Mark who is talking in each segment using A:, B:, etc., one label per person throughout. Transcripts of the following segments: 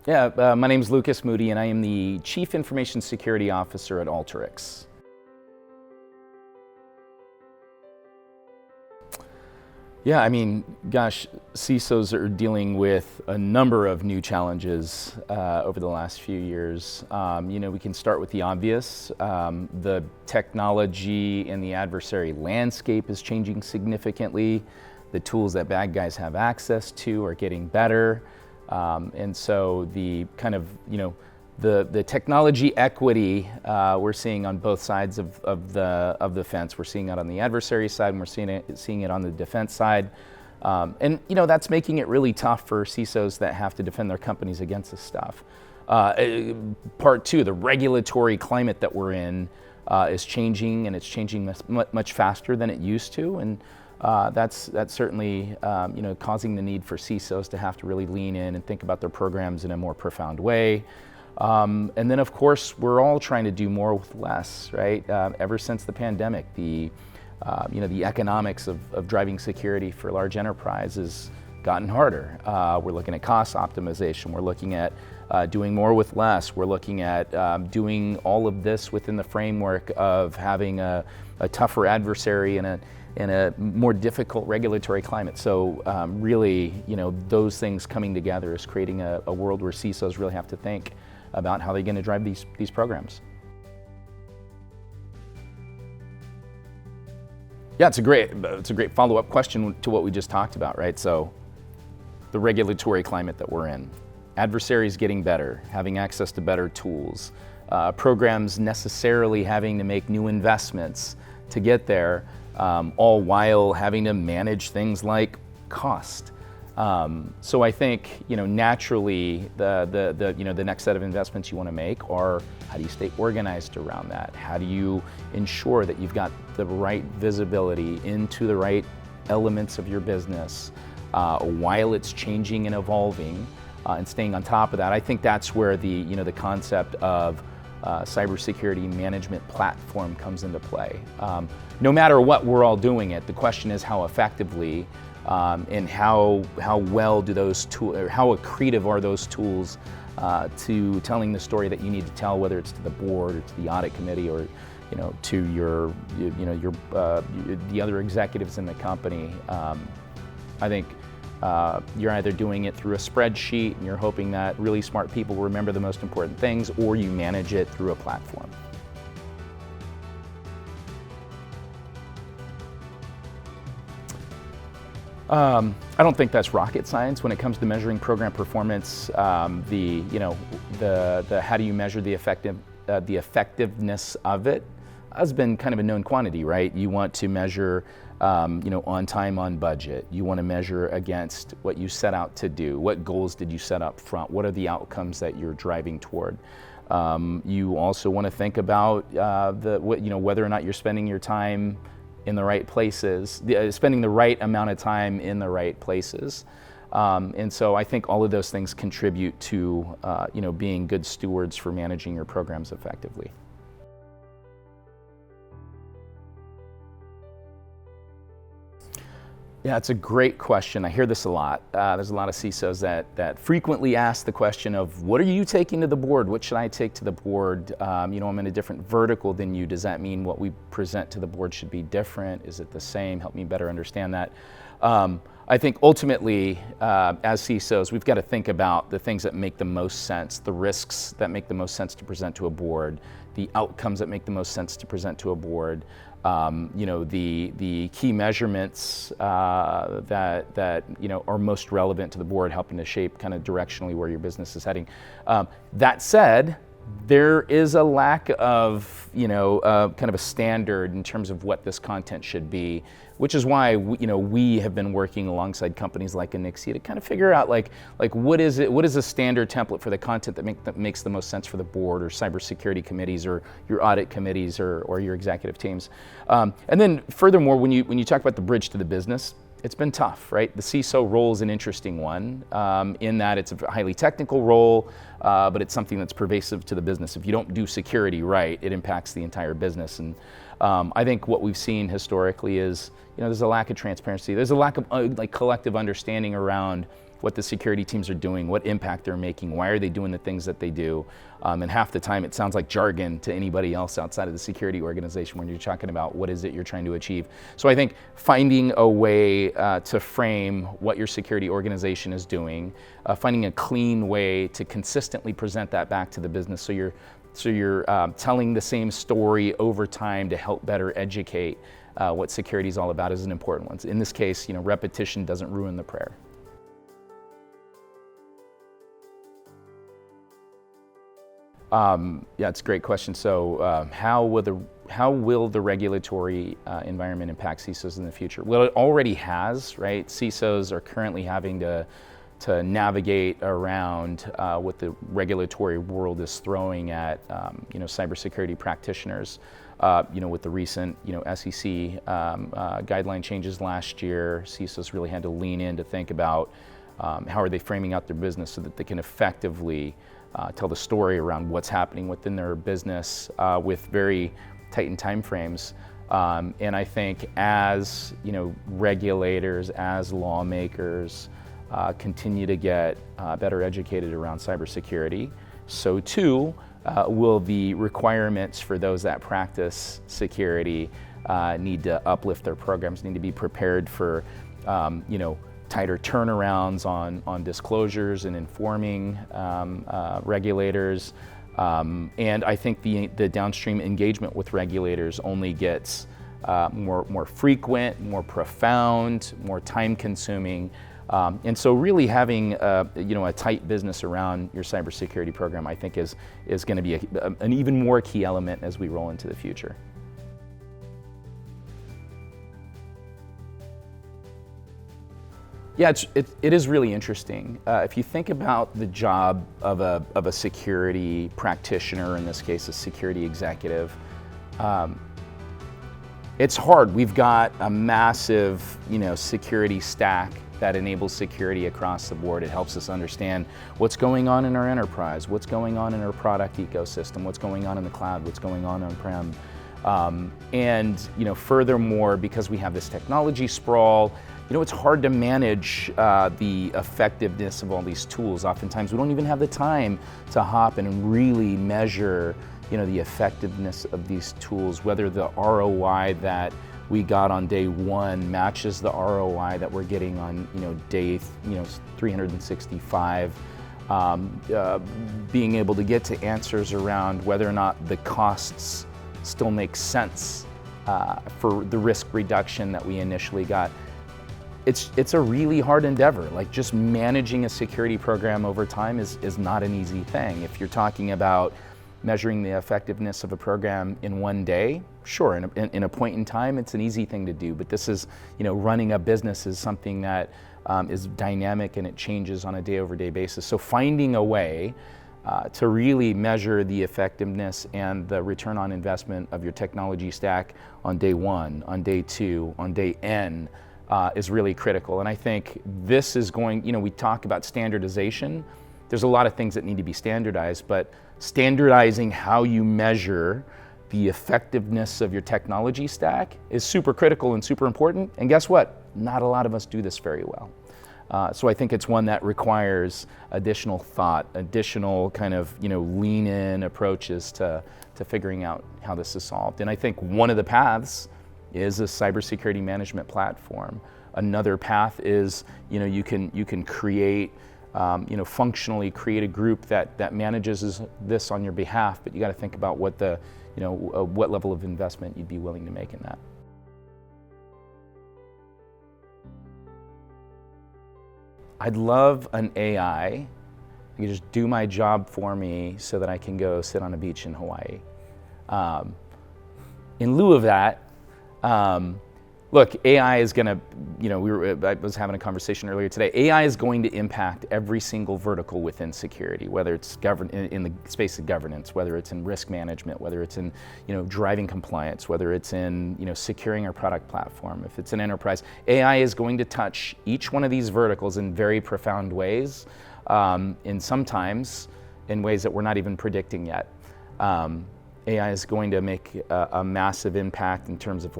A: Yeah, my name is Lucas Moody, and I am the Chief Information Security Officer at Alteryx. Yeah, I mean, gosh, CISOs are dealing with a number of new challenges over the last few years. We can start with the obvious. The technology and the adversary landscape is changing significantly. The tools that bad guys have access to are getting better. And so the kind of, the technology equity we're seeing on both sides of the fence. We're seeing it on the adversary side, and we're seeing it on the defense side. That's making it really tough for CISOs that have to defend their companies against this stuff. Part two, the regulatory climate that we're in is changing, and it's changing much faster than it used to. And that's certainly causing the need for CISOs to have to really lean in and think about their programs in a more profound way. And then, of course, we're all trying to do more with less, right? Ever since the pandemic, the economics of driving security for large enterprises gotten harder. We're looking at cost optimization. We're looking at doing more with less. We're looking at doing all of this within the framework of having a tougher adversary and a more difficult regulatory climate. So really, those things coming together is creating a world where CISOs really have to think about how they're going to drive these programs. Yeah, it's a great follow-up question to what we just talked about, right? So the regulatory climate that we're in, adversaries getting better, having access to better tools, programs necessarily having to make new investments to get there, all while having to manage things like cost. So I think naturally the next set of investments you want to make are, how do you stay organized around that? How do you ensure that you've got the right visibility into the right elements of your business while it's changing and evolving, and staying on top of that? I think that's where the concept of cybersecurity management platform comes into play. No matter what we're all doing it, the question is how effectively and how well do those tools, or how accretive are those tools to telling the story that you need to tell, whether it's to the board or to the audit committee or to your the other executives in the company. I think you're either doing it through a spreadsheet and you're hoping that really smart people remember the most important things, or you manage it through a platform. I don't think that's rocket science when it comes to measuring program performance. The how do you measure the effectiveness of it has been kind of a known quantity, right? You want to measure on time, on budget. You want to measure against what you set out to do. What goals did you set up front? What are the outcomes that you're driving toward? You also want to think about whether or not you're spending your time in the right places, spending the right amount of time in the right places. And so I think all of those things contribute to being good stewards for managing your programs effectively. Yeah, it's a great question. I hear this a lot. There's a lot of CISOs that frequently ask the question of, what are you taking to the board? What should I take to the board? I'm in a different vertical than you. Does that mean what we present to the board should be different? Is it the same? Help me better understand that. I think ultimately, as CISOs, we've got to think about the things that make the most sense, the risks that make the most sense to present to a board, the outcomes that make the most sense to present to a board. The key measurements that are most relevant to the board, helping to shape kind of directionally where your business is heading. That said, there is a lack of kind of a standard in terms of what this content should be, which is why we have been working alongside companies like Onyxia to kind of figure out like what is a standard template for the content that makes the most sense for the board or cybersecurity committees or your audit committees or your executive teams. And then furthermore, when you talk about the bridge to the business, it's been tough, right? The CISO role is an interesting one in that it's a highly technical role, but it's something that's pervasive to the business. If you don't do security right, it impacts the entire business. And I think what we've seen historically is, there's a lack of transparency. There's a lack of collective understanding around what the security teams are doing, what impact they're making, why are they doing the things that they do. And half the time it sounds like jargon to anybody else outside of the security organization when you're talking about what is it you're trying to achieve. So I think finding a way to frame what your security organization is doing, finding a clean way to consistently present that back to the business so you're telling the same story over time to help better educate what security is all about is an important one. In this case, repetition doesn't ruin the prayer. Yeah, it's a great question. So how will the regulatory environment impact CISOs in the future? Well, it already has, right? CISOs are currently having to navigate around what the regulatory world is throwing at cybersecurity practitioners. With the recent SEC guideline changes last year, CISOs really had to lean in to think about how are they framing out their business so that they can effectively tell the story around what's happening within their business with very tightened timeframes. And I think as regulators, as lawmakers continue to get better educated around cybersecurity, so too will the requirements for those that practice security need to uplift their programs, need to be prepared for tighter turnarounds on disclosures and informing regulators. And I think the downstream engagement with regulators only gets more frequent, more profound, more time consuming. And so really having a tight business around your cybersecurity program, I think is going to be an even more key element as we roll into the future. Yeah, it is really interesting. If you think about the job of a security practitioner, in this case a security executive, it's hard. We've got a massive security stack that enables security across the board. It helps us understand what's going on in our enterprise, what's going on in our product ecosystem, what's going on in the cloud, what's going on on-prem. And furthermore, because we have this technology sprawl, it's hard to manage the effectiveness of all these tools. Oftentimes we don't even have the time to hop in and really measure the effectiveness of these tools, whether the ROI that we got on day one matches the ROI that we're getting on day 365. Being able to get to answers around whether or not the costs still make sense for the risk reduction that we initially got. It's a really hard endeavor. Like, just managing a security program over time is not an easy thing. If you're talking about measuring the effectiveness of a program in one day, sure, in a point in time, it's an easy thing to do. But this is, running a business is something that is dynamic and it changes on a day-over-day basis. So finding a way to really measure the effectiveness and the return on investment of your technology stack on day one, on day two, on day N, is really critical. And I think this is going, we talk about standardization. There's a lot of things that need to be standardized, but standardizing how you measure the effectiveness of your technology stack is super critical and super important. And guess what? Not a lot of us do this very well. So I think it's one that requires additional thought, additional kind of lean in approaches to figuring out how this is solved. And I think one of the paths is a cybersecurity management platform. Another path is you can create functionally create a group that manages this on your behalf, but you got to think about what what level of investment you'd be willing to make in that. I'd love an AI that can just do my job for me so that I can go sit on a beach in Hawaii. In lieu of that, look, AI is going to, I was having a conversation earlier today, AI is going to impact every single vertical within security, whether it's in the space of governance, whether it's in risk management, whether it's in driving compliance, whether it's in securing our product platform, if it's an enterprise. AI is going to touch each one of these verticals in very profound ways, and sometimes in ways that we're not even predicting yet. AI is going to make a massive impact in terms of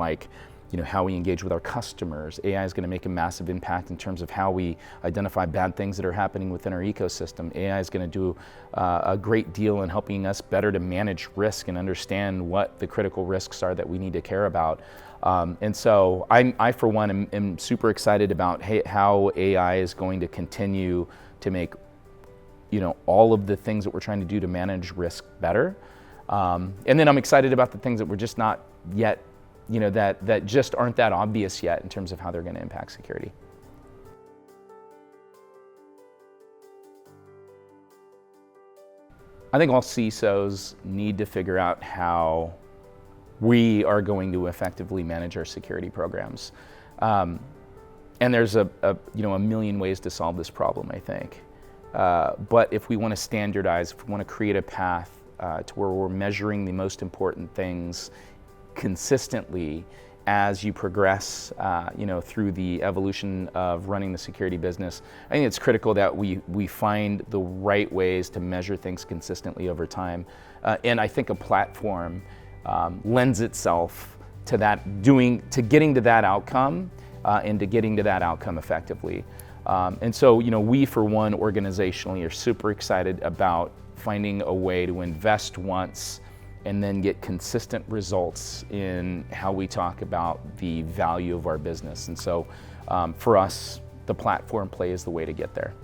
A: how we engage with our customers. AI is going to make a massive impact in terms of how we identify bad things that are happening within our ecosystem. AI is going to do a great deal in helping us better to manage risk and understand what the critical risks are that we need to care about. And so I for one, am super excited about how AI is going to continue to make all of the things that we're trying to do to manage risk better. And then I'm excited about the things that we're just not yet, that just aren't that obvious yet in terms of how they're going to impact security. I think all CISOs need to figure out how we are going to effectively manage our security programs. And there's a million ways to solve this problem, I think. But if we want to standardize, if we want to create a path to where we're measuring the most important things consistently as you progress, through the evolution of running the security business, I think it's critical that we find the right ways to measure things consistently over time. And I think a platform lends itself to getting to that outcome and to getting to that outcome effectively. And so, we for one organizationally are super excited about finding a way to invest once and then get consistent results in how we talk about the value of our business. And so for us, the platform play is the way to get there.